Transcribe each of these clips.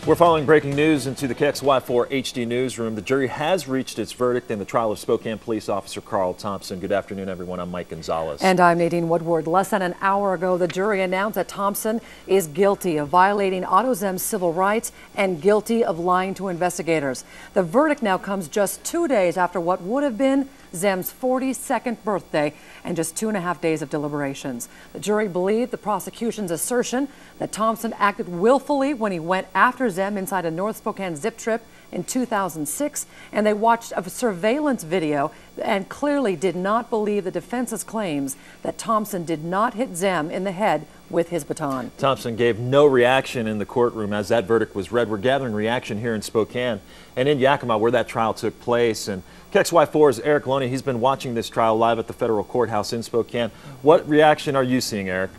We're following breaking news into the KXY4 HD newsroom. The jury has reached its verdict in the trial of Spokane police officer Karl Thompson. Good afternoon, everyone. I'm Mike Gonzalez. And I'm Nadine Woodward. Less than an hour ago, the jury announced that Thompson is guilty of violating Otto Zehm's civil rights and guilty of lying to investigators. The verdict now comes just 2 days after what would have been Zehm's 42nd birthday and just 2.5 days of deliberations. The jury believed the prosecution's assertion that Thompson acted willfully when he went after Zehm inside a North Spokane zip trip in 2006, and they watched a surveillance video and clearly did not believe the defense's claims that Thompson did not hit Zehm in the head with his baton. Thompson gave no reaction in the courtroom as that verdict was read. We're gathering reaction here in Spokane and in Yakima, where that trial took place. And KXY4's Eric Loney, he's been watching this trial live at the federal courthouse in Spokane. What reaction are you seeing, Eric?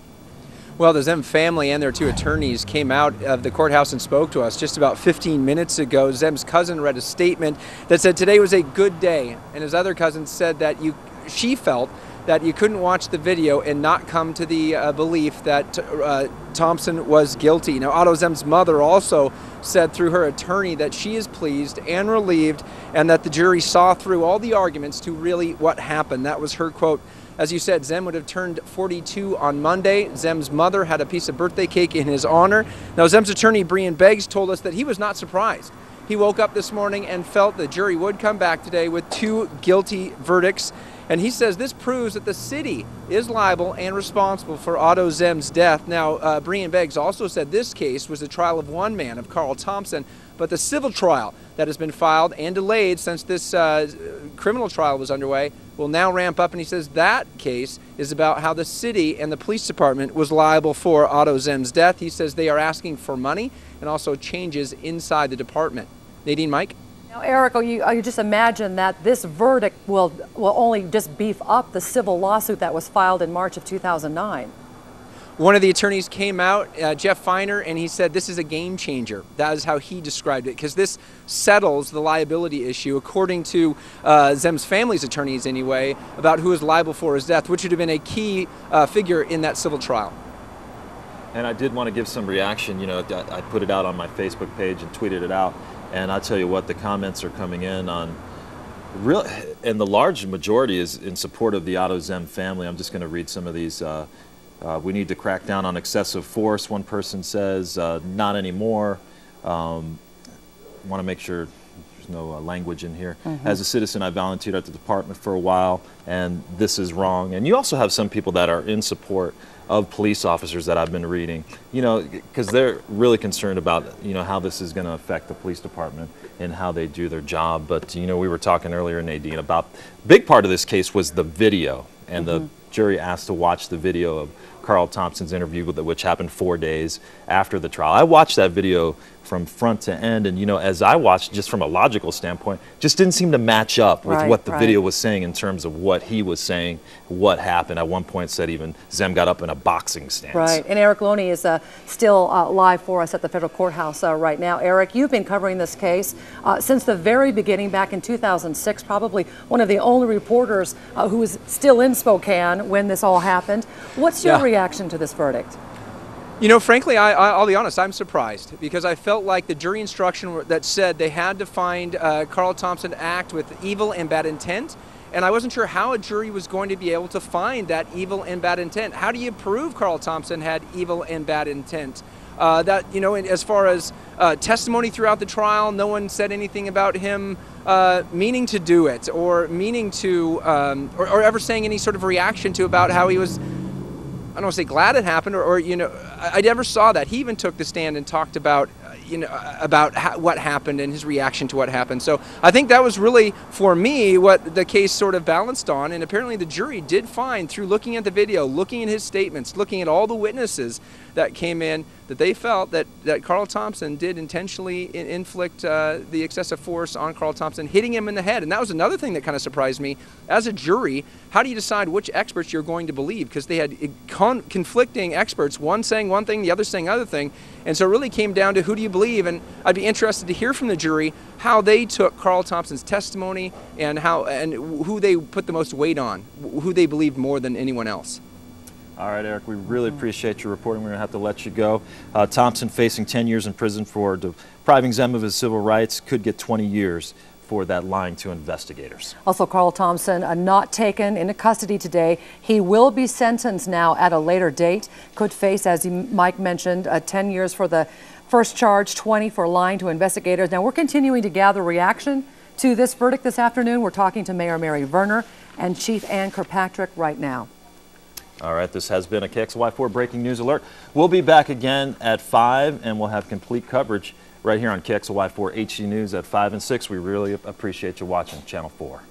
Well, the Zehm family and their two attorneys came out of the courthouse and spoke to us just about 15 minutes ago. Zehm's cousin read a statement that said today was a good day, and his other cousin said that she felt that you couldn't watch the video and not come to the belief that Thompson was guilty. Now, Otto Zehm's mother also said through her attorney that she is pleased and relieved and that the jury saw through all the arguments to really what happened. That was her quote. As you said, Zehm would have turned 42 on Monday. Zehm's mother had a piece of birthday cake in his honor. Now, Zehm's attorney, Brian Beggs, told us that he was not surprised. He woke up this morning and felt the jury would come back today with 2 guilty verdicts. And he says this proves that the city is liable and responsible for Otto Zehm's death. Now, Brian Beggs also said this case was the trial of one man, of Karl Thompson, but the civil trial that has been filed and delayed since this criminal trial was underway will now ramp up. And he says that case is about how the city and the police department was liable for Otto Zehm's death. He says they are asking for money and also changes inside the department. Nadine, Mike? Now, Eric, you just imagine that this verdict will only just beef up the civil lawsuit that was filed in March of 2009. One of the attorneys came out, Jeff Feiner, and he said this is a game changer. That is how he described it, because this settles the liability issue, according to Zehm's family's attorneys anyway, about who is liable for his death, which would have been a key figure in that civil trial. And I did want to give some reaction. You know, I put it out on my Facebook page and tweeted it out. And I'll tell you what, the comments are coming in on and the large majority is in support of the Otto Zehm family. I'm just going to read some of these. We need to crack down on excessive force, one person says. Not anymore. Want to make sure there's no language in here. As a citizen, I volunteered at the department for a while, and this is wrong. And you also have some people that are in support of police officers that I've been reading, you know, because they're really concerned about, you know, how this is going to affect the police department and how they do their job. But, you know, we were talking earlier, Nadine, about big part of this case was the video, and the jury asked to watch the video of Karl Thompson's interview, which happened 4 days after the trial. I watched that video from front to end, and you know, as I watched, just from a logical standpoint, just didn't seem to match up with what the video was saying in terms of what he was saying, what happened. At one point said even Zehm got up in a boxing stance. Right, and Eric Loney is still live for us at the federal courthouse right now. Eric, you've been covering this case since the very beginning, back in 2006, probably one of the only reporters who was still in Spokane when this all happened. What's your reaction to this verdict? You know, frankly, I'll be honest, I'm surprised, because I felt like the jury instruction that said they had to find Karl Thompson act with evil and bad intent, and I wasn't sure how a jury was going to be able to find that evil and bad intent. How do you prove Karl Thompson had evil and bad intent? That, you know, as far as testimony throughout the trial, no one said anything about him meaning to do it, or meaning to, or ever saying any sort of reaction to about how he was, I don't want to say glad it happened, or you know, I never saw that. He even took the stand and talked about, you know, about what happened and his reaction to what happened. So I think that was really, for me, what the case sort of balanced on. And apparently the jury did find, through looking at the video, looking at his statements, looking at all the witnesses that came in, that they felt that Karl Thompson did intentionally inflict the excessive force on Karl Thompson, hitting him in the head. And that was another thing that kind of surprised me. As a jury, how do you decide which experts you're going to believe? Because they had conflicting experts, one saying one thing, the other saying other thing. And so it really came down to who do you believe? And I'd be interested to hear from the jury how they took Karl Thompson's testimony and who they put the most weight on, who they believed more than anyone else. All right, Eric, we really appreciate your reporting. We're going to have to let you go. Thompson facing 10 years in prison for depriving Zehm of his civil rights, could get 20 years for that lying to investigators. Also, Karl Thompson, not taken into custody today. He will be sentenced now at a later date. Could face, as Mike mentioned, 10 years for the first charge, 20 for lying to investigators. Now, we're continuing to gather reaction to this verdict this afternoon. We're talking to Mayor Mary Verner and Chief Ann Kirkpatrick right now. All right, this has been a KXLY4 Breaking News Alert. We'll be back again at 5, and we'll have complete coverage right here on KXLY4 HD News at 5 and 6. We really appreciate you watching Channel 4.